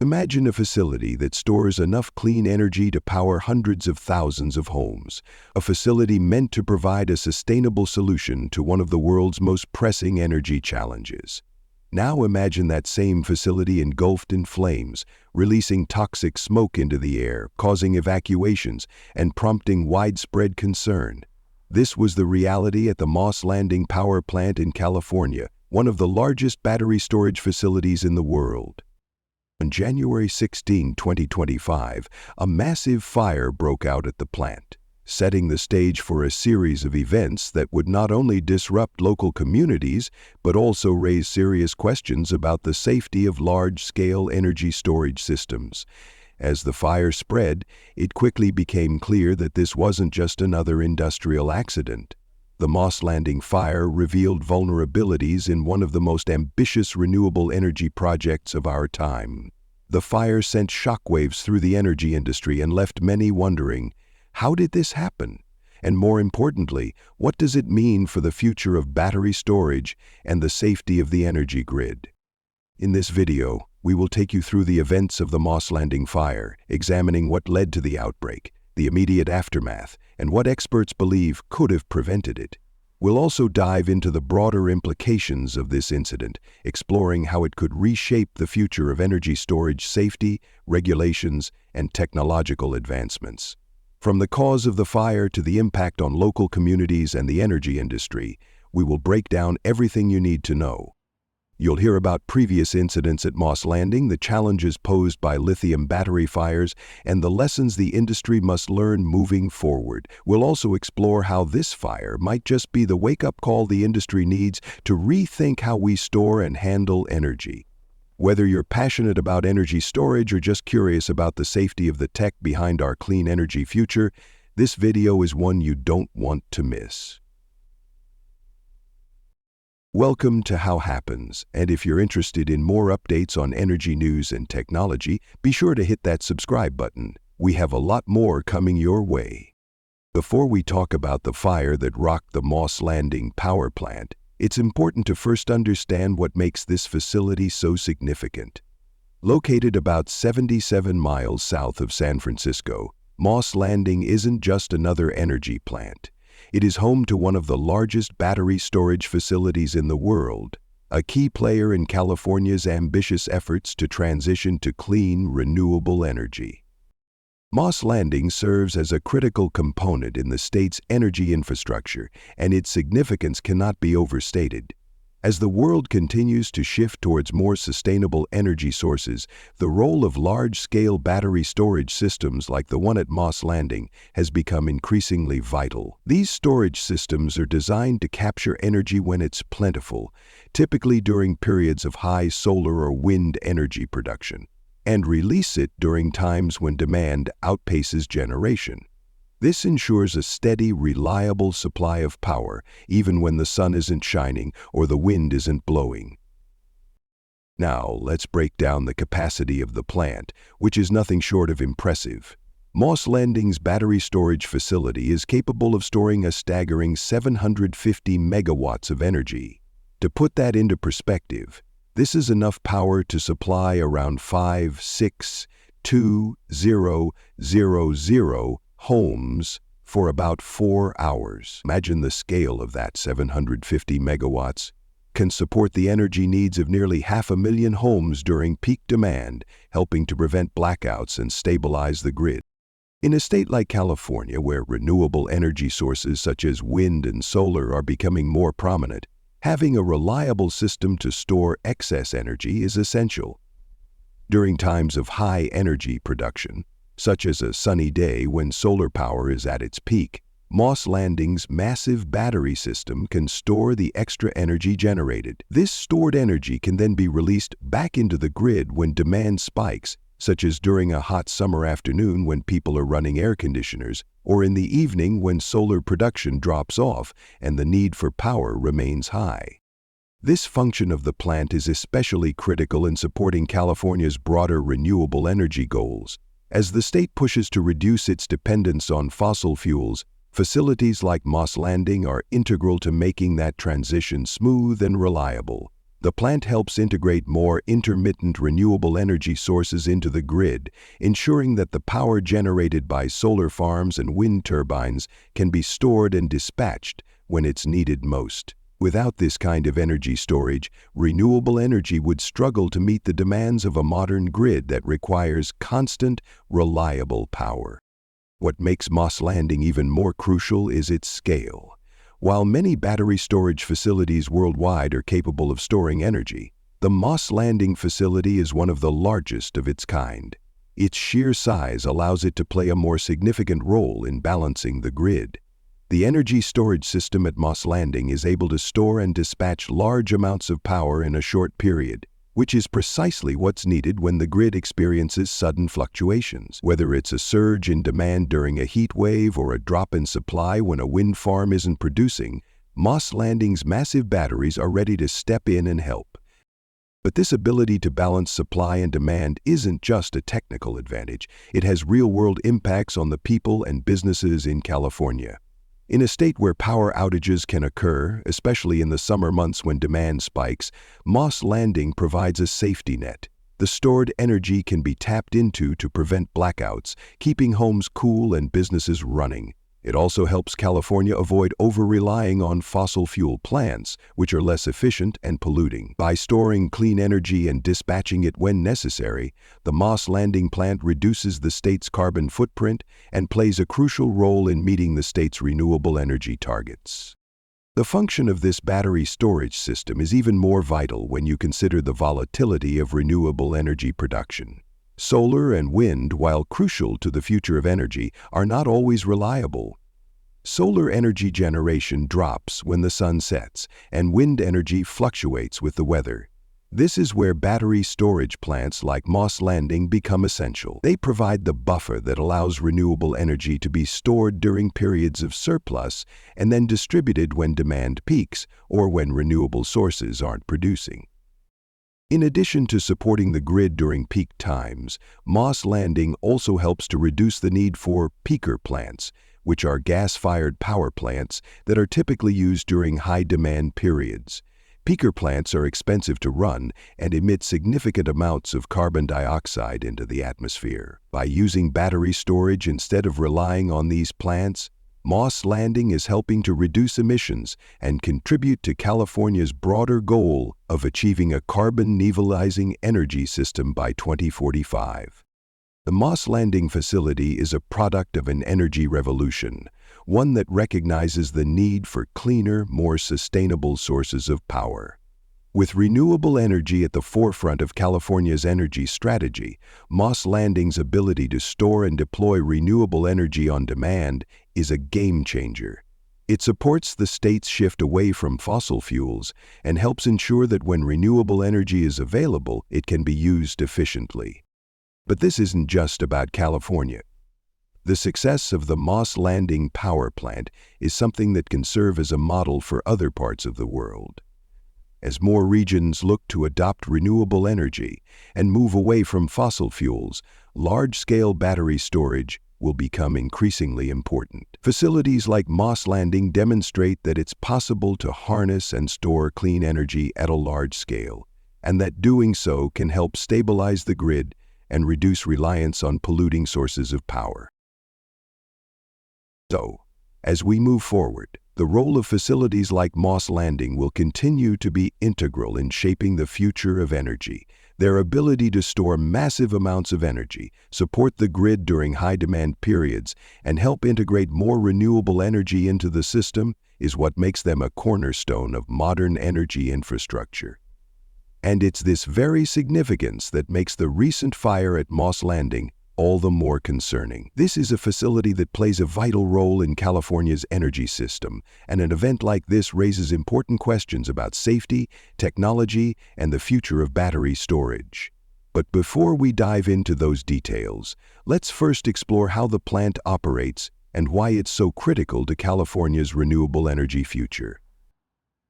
Imagine a facility that stores enough clean energy to power hundreds of thousands of homes, a facility meant to provide a sustainable solution to one of the world's most pressing energy challenges. Now imagine that same facility engulfed in flames, releasing toxic smoke into the air, causing evacuations, and prompting widespread concern. This was the reality at the Moss Landing power plant in California, one of the largest battery storage facilities in the world. On January 16, 2025, a massive fire broke out at the plant, setting the stage for a series of events that would not only disrupt local communities, but also raise serious questions about the safety of large-scale energy storage systems. As the fire spread, it quickly became clear that this wasn't just another industrial accident. The Moss Landing fire revealed vulnerabilities in one of the most ambitious renewable energy projects of our time. The fire sent shockwaves through the energy industry and left many wondering, how did this happen? And more importantly, what does it mean for the future of battery storage and the safety of the energy grid? In this video, we will take you through the events of the Moss Landing fire, examining what led to the outbreak, the immediate aftermath, and what experts believe could have prevented it. We'll also dive into the broader implications of this incident, exploring how it could reshape the future of energy storage safety, regulations, and technological advancements. From the cause of the fire to the impact on local communities and the energy industry, we will break down everything you need to know. You'll hear about previous incidents at Moss Landing, the challenges posed by lithium battery fires, and the lessons the industry must learn moving forward. We'll also explore how this fire might just be the wake-up call the industry needs to rethink how we store and handle energy. Whether you're passionate about energy storage or just curious about the safety of the tech behind our clean energy future, this video is one you don't want to miss. Welcome to How Happens, and if you're interested in more updates on energy news and technology, be sure to hit that subscribe button. We have a lot more coming your way. Before we talk about the fire that rocked the Moss Landing power plant, it's important to first understand what makes this facility so significant. Located about 77 miles south of San Francisco, Moss Landing isn't just another energy plant. It is home to one of the largest battery storage facilities in the world, a key player in California's ambitious efforts to transition to clean, renewable energy. Moss Landing serves as a critical component in the state's energy infrastructure, and its significance cannot be overstated. As the world continues to shift towards more sustainable energy sources, the role of large-scale battery storage systems like the one at Moss Landing has become increasingly vital. These storage systems are designed to capture energy when it's plentiful, typically during periods of high solar or wind energy production, and release it during times when demand outpaces generation. This ensures a steady, reliable supply of power, even when the sun isn't shining or the wind isn't blowing. Now, let's break down the capacity of the plant, which is nothing short of impressive. Moss Landing's battery storage facility is capable of storing a staggering 750 megawatts of energy. To put that into perspective, this is enough power to supply around 5,6,2,000 homes for about 4 hours. Imagine the scale of that. 750 megawatts can support the energy needs of nearly 500,000 homes during peak demand, helping to prevent blackouts and stabilize the grid. In a state like California, where renewable energy sources such as wind and solar are becoming more prominent, having a reliable system to store excess energy is essential. During times of high energy production, such as a sunny day when solar power is at its peak, Moss Landing's massive battery system can store the extra energy generated. This stored energy can then be released back into the grid when demand spikes, such as during a hot summer afternoon when people are running air conditioners, or in the evening when solar production drops off and the need for power remains high. This function of the plant is especially critical in supporting California's broader renewable energy goals. As the state pushes to reduce its dependence on fossil fuels, facilities like Moss Landing are integral to making that transition smooth and reliable. The plant helps integrate more intermittent renewable energy sources into the grid, ensuring that the power generated by solar farms and wind turbines can be stored and dispatched when it's needed most. Without this kind of energy storage, renewable energy would struggle to meet the demands of a modern grid that requires constant, reliable power. What makes Moss Landing even more crucial is its scale. While many battery storage facilities worldwide are capable of storing energy, the Moss Landing facility is one of the largest of its kind. Its sheer size allows it to play a more significant role in balancing the grid. The energy storage system at Moss Landing is able to store and dispatch large amounts of power in a short period, which is precisely what's needed when the grid experiences sudden fluctuations. Whether it's a surge in demand during a heat wave or a drop in supply when a wind farm isn't producing, Moss Landing's massive batteries are ready to step in and help. But this ability to balance supply and demand isn't just a technical advantage. It has real-world impacts on the people and businesses in California. In a state where power outages can occur, especially in the summer months when demand spikes, Moss Landing provides a safety net. The stored energy can be tapped into to prevent blackouts, keeping homes cool and businesses running. It also helps California avoid over-relying on fossil fuel plants, which are less efficient and polluting. By storing clean energy and dispatching it when necessary, the Moss Landing plant reduces the state's carbon footprint and plays a crucial role in meeting the state's renewable energy targets. The function of this battery storage system is even more vital when you consider the volatility of renewable energy production. Solar and wind, while crucial to the future of energy, are not always reliable. Solar energy generation drops when the sun sets, and wind energy fluctuates with the weather. This is where battery storage plants like Moss Landing become essential. They provide the buffer that allows renewable energy to be stored during periods of surplus and then distributed when demand peaks or when renewable sources aren't producing. In addition to supporting the grid during peak times, Moss Landing also helps to reduce the need for peaker plants, which are gas-fired power plants that are typically used during high-demand periods. Peaker plants are expensive to run and emit significant amounts of carbon dioxide into the atmosphere. By using battery storage instead of relying on these plants, Moss Landing is helping to reduce emissions and contribute to California's broader goal of achieving a carbon-neutralizing energy system by 2045. The Moss Landing facility is a product of an energy revolution, one that recognizes the need for cleaner, more sustainable sources of power. With renewable energy at the forefront of California's energy strategy, Moss Landing's ability to store and deploy renewable energy on demand is a game-changer. It supports the state's shift away from fossil fuels and helps ensure that when renewable energy is available, it can be used efficiently. But this isn't just about California. The success of the Moss Landing power plant is something that can serve as a model for other parts of the world. As more regions look to adopt renewable energy and move away from fossil fuels, large-scale battery storage will become increasingly important. Facilities like Moss Landing demonstrate that it's possible to harness and store clean energy at a large scale, and that doing so can help stabilize the grid and reduce reliance on polluting sources of power. So, as we move forward, the role of facilities like Moss Landing will continue to be integral in shaping the future of energy. Their ability to store massive amounts of energy, support the grid during high-demand periods, and help integrate more renewable energy into the system is what makes them a cornerstone of modern energy infrastructure. And it's this very significance that makes the recent fire at Moss Landing all the more concerning. This is a facility that plays a vital role in California's energy system, and an event like this raises important questions about safety, technology, and the future of battery storage. But before we dive into those details, let's first explore how the plant operates and why it's so critical to California's renewable energy future.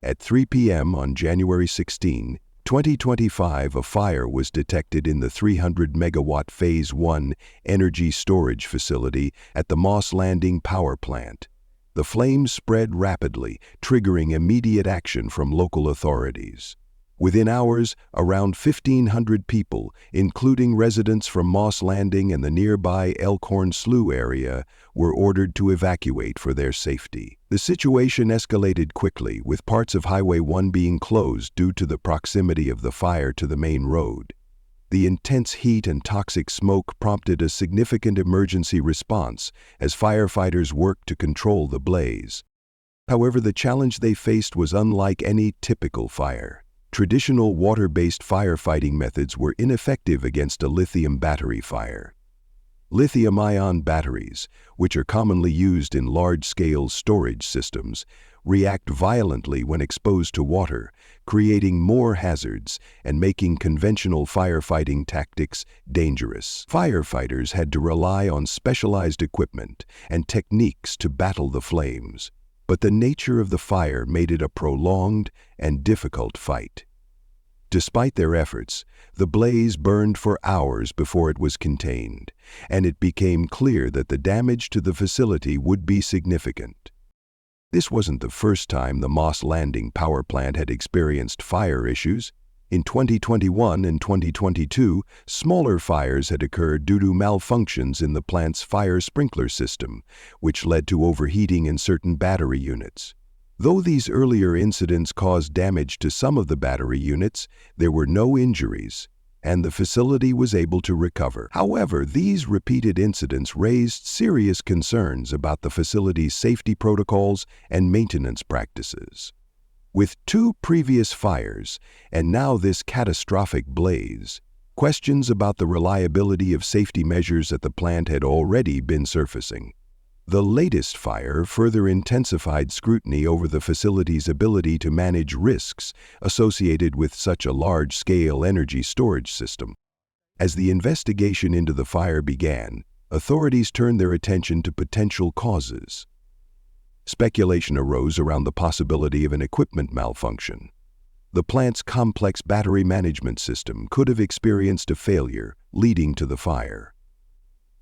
At 3 p.m. on January 16, 2025, a fire was detected in the 300-megawatt Phase 1 energy storage facility at the Moss Landing power plant. The flames spread rapidly, triggering immediate action from local authorities. Within hours, around 1,500 people, including residents from Moss Landing and the nearby Elkhorn Slough area, were ordered to evacuate for their safety. The situation escalated quickly, with parts of Highway 1 being closed due to the proximity of the fire to the main road. The intense heat and toxic smoke prompted a significant emergency response as firefighters worked to control the blaze. However, the challenge they faced was unlike any typical fire. Traditional water-based firefighting methods were ineffective against a lithium battery fire. Lithium-ion batteries, which are commonly used in large-scale storage systems, react violently when exposed to water, creating more hazards and making conventional firefighting tactics dangerous. Firefighters had to rely on specialized equipment and techniques to battle the flames, but the nature of the fire made it a prolonged and difficult fight. Despite their efforts, the blaze burned for hours before it was contained, and it became clear that the damage to the facility would be significant. This wasn't the first time the Moss Landing power plant had experienced fire issues. In 2021 and 2022, smaller fires had occurred due to malfunctions in the plant's fire sprinkler system, which led to overheating in certain battery units. Though these earlier incidents caused damage to some of the battery units, there were no injuries, and the facility was able to recover. However, these repeated incidents raised serious concerns about the facility's safety protocols and maintenance practices. With two previous fires, and now this catastrophic blaze, questions about the reliability of safety measures at the plant had already been surfacing. The latest fire further intensified scrutiny over the facility's ability to manage risks associated with such a large-scale energy storage system. As the investigation into the fire began, authorities turned their attention to potential causes. Speculation arose around the possibility of an equipment malfunction. The plant's complex battery management system could have experienced a failure, leading to the fire.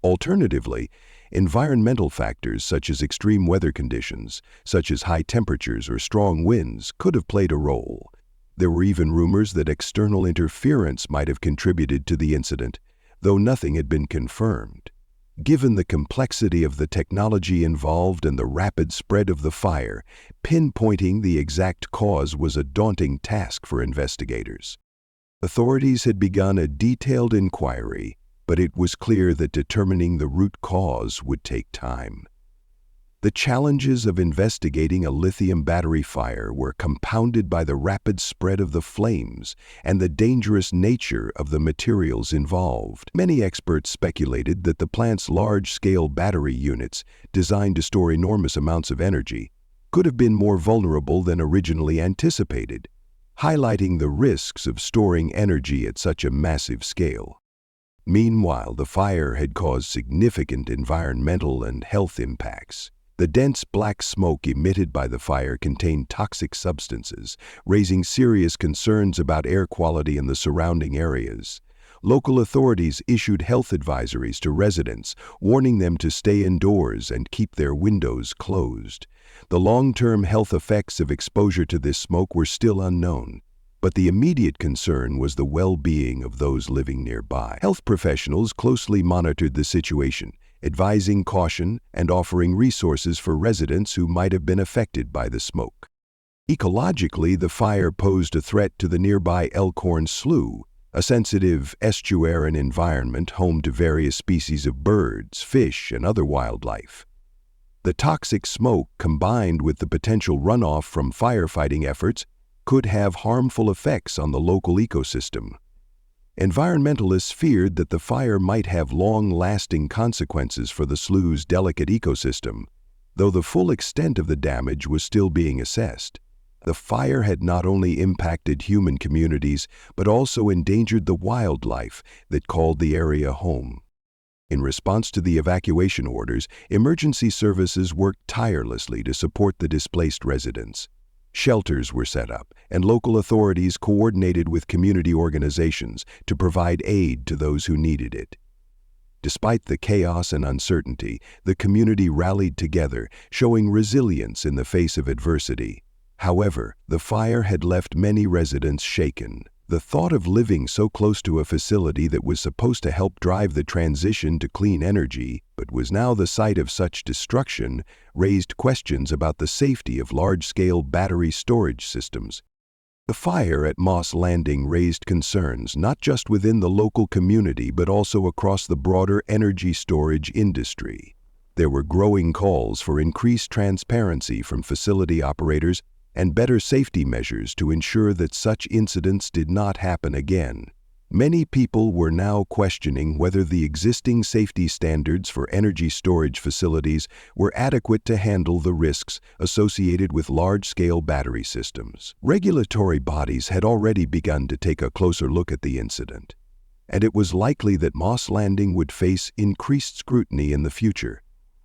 Alternatively, environmental factors such as extreme weather conditions, such as high temperatures or strong winds, could have played a role. There were even rumors that external interference might have contributed to the incident, though nothing had been confirmed. Given the complexity of the technology involved and the rapid spread of the fire, pinpointing the exact cause was a daunting task for investigators. Authorities had begun a detailed inquiry, but it was clear that determining the root cause would take time. The challenges of investigating a lithium battery fire were compounded by the rapid spread of the flames and the dangerous nature of the materials involved. Many experts speculated that the plant's large-scale battery units, designed to store enormous amounts of energy, could have been more vulnerable than originally anticipated, highlighting the risks of storing energy at such a massive scale. Meanwhile, the fire had caused significant environmental and health impacts. The dense black smoke emitted by the fire contained toxic substances, raising serious concerns about air quality in the surrounding areas. Local authorities issued health advisories to residents, warning them to stay indoors and keep their windows closed. The long-term health effects of exposure to this smoke were still unknown, but the immediate concern was the well-being of those living nearby. Health professionals closely monitored the situation, advising caution and offering resources for residents who might have been affected by the smoke. Ecologically, the fire posed a threat to the nearby Elkhorn Slough, a sensitive estuarine environment home to various species of birds, fish, and other wildlife. The toxic smoke, combined with the potential runoff from firefighting efforts, could have harmful effects on the local ecosystem. Environmentalists feared that the fire might have long-lasting consequences for the slough's delicate ecosystem, though the full extent of the damage was still being assessed. The fire had not only impacted human communities, but also endangered the wildlife that called the area home. In response to the evacuation orders, emergency services worked tirelessly to support the displaced residents. Shelters were set up, and local authorities coordinated with community organizations to provide aid to those who needed it. Despite the chaos and uncertainty, the community rallied together, showing resilience in the face of adversity. However, the fire had left many residents shaken. The thought of living so close to a facility that was supposed to help drive the transition to clean energy, but was now the site of such destruction, raised questions about the safety of large-scale battery storage systems. The fire at Moss Landing raised concerns not just within the local community but also across the broader energy storage industry. There were growing calls for increased transparency from facility operators and better safety measures to ensure that such incidents did not happen again. Many people were now questioning whether the existing safety standards for energy storage facilities were adequate to handle the risks associated with large-scale battery systems. Regulatory bodies had already begun to take a closer look at the incident, and it was likely that Moss Landing would face increased scrutiny in the future.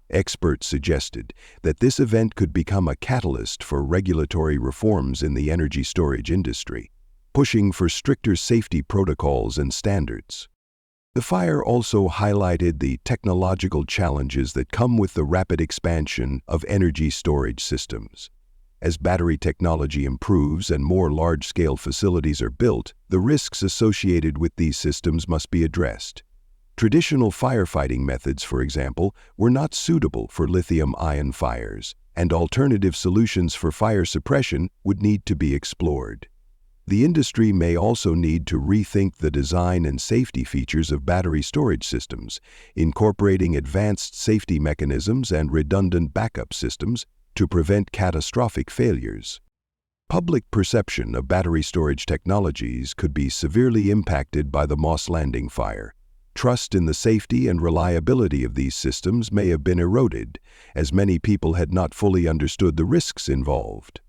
Experts suggested that this event could become a catalyst for regulatory reforms in the energy storage industry, pushing for stricter safety protocols and standards. The fire also highlighted the technological challenges that come with the rapid expansion of energy storage systems. As battery technology improves and more large-scale facilities are built, the risks associated with these systems must be addressed. Traditional firefighting methods, for example, were not suitable for lithium-ion fires, and alternative solutions for fire suppression would need to be explored. The industry may also need to rethink the design and safety features of battery storage systems, incorporating advanced safety mechanisms and redundant backup systems to prevent catastrophic failures. Public perception of battery storage technologies could be severely impacted by the Moss Landing fire. Trust in the safety and reliability of these systems may have been eroded, as many people had not fully understood the risks involved.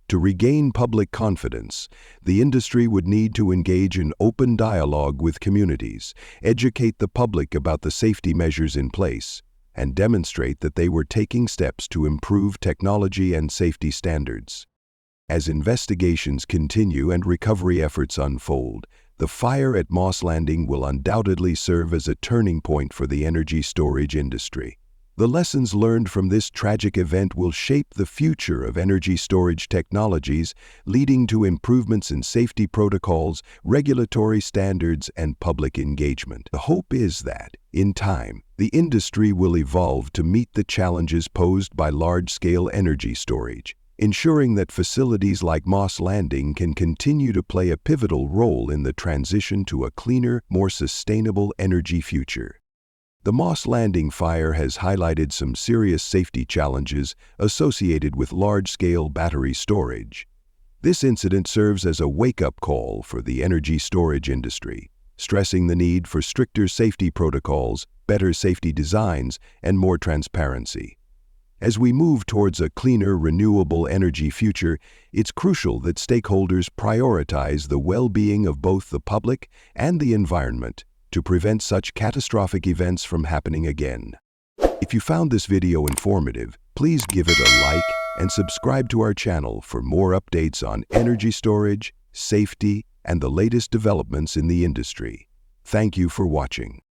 To regain public confidence, the industry would need to engage in open dialogue with communities, educate the public about the safety measures in place, and demonstrate that they were taking steps to improve technology and safety standards. As investigations continue and recovery efforts unfold, the fire at Moss Landing will undoubtedly serve as a turning point for the energy storage industry. The lessons learned from this tragic event will shape the future of energy storage technologies, leading to improvements in safety protocols, regulatory standards, and public engagement. The hope is that, in time, the industry will evolve to meet the challenges posed by large-scale energy storage, ensuring that facilities like Moss Landing can continue to play a pivotal role in the transition to a cleaner, more sustainable energy future. The Moss Landing fire has highlighted some serious safety challenges associated with large-scale battery storage. This incident serves as a wake-up call for the energy storage industry, stressing the need for stricter safety protocols, better safety designs, and more transparency. As we move towards a cleaner, renewable energy future, it's crucial that stakeholders prioritize the well-being of both the public and the environment to prevent such catastrophic events from happening again. If you found this video informative, please give it a like and subscribe to our channel for more updates on energy storage, safety, and the latest developments in the industry. Thank you for watching.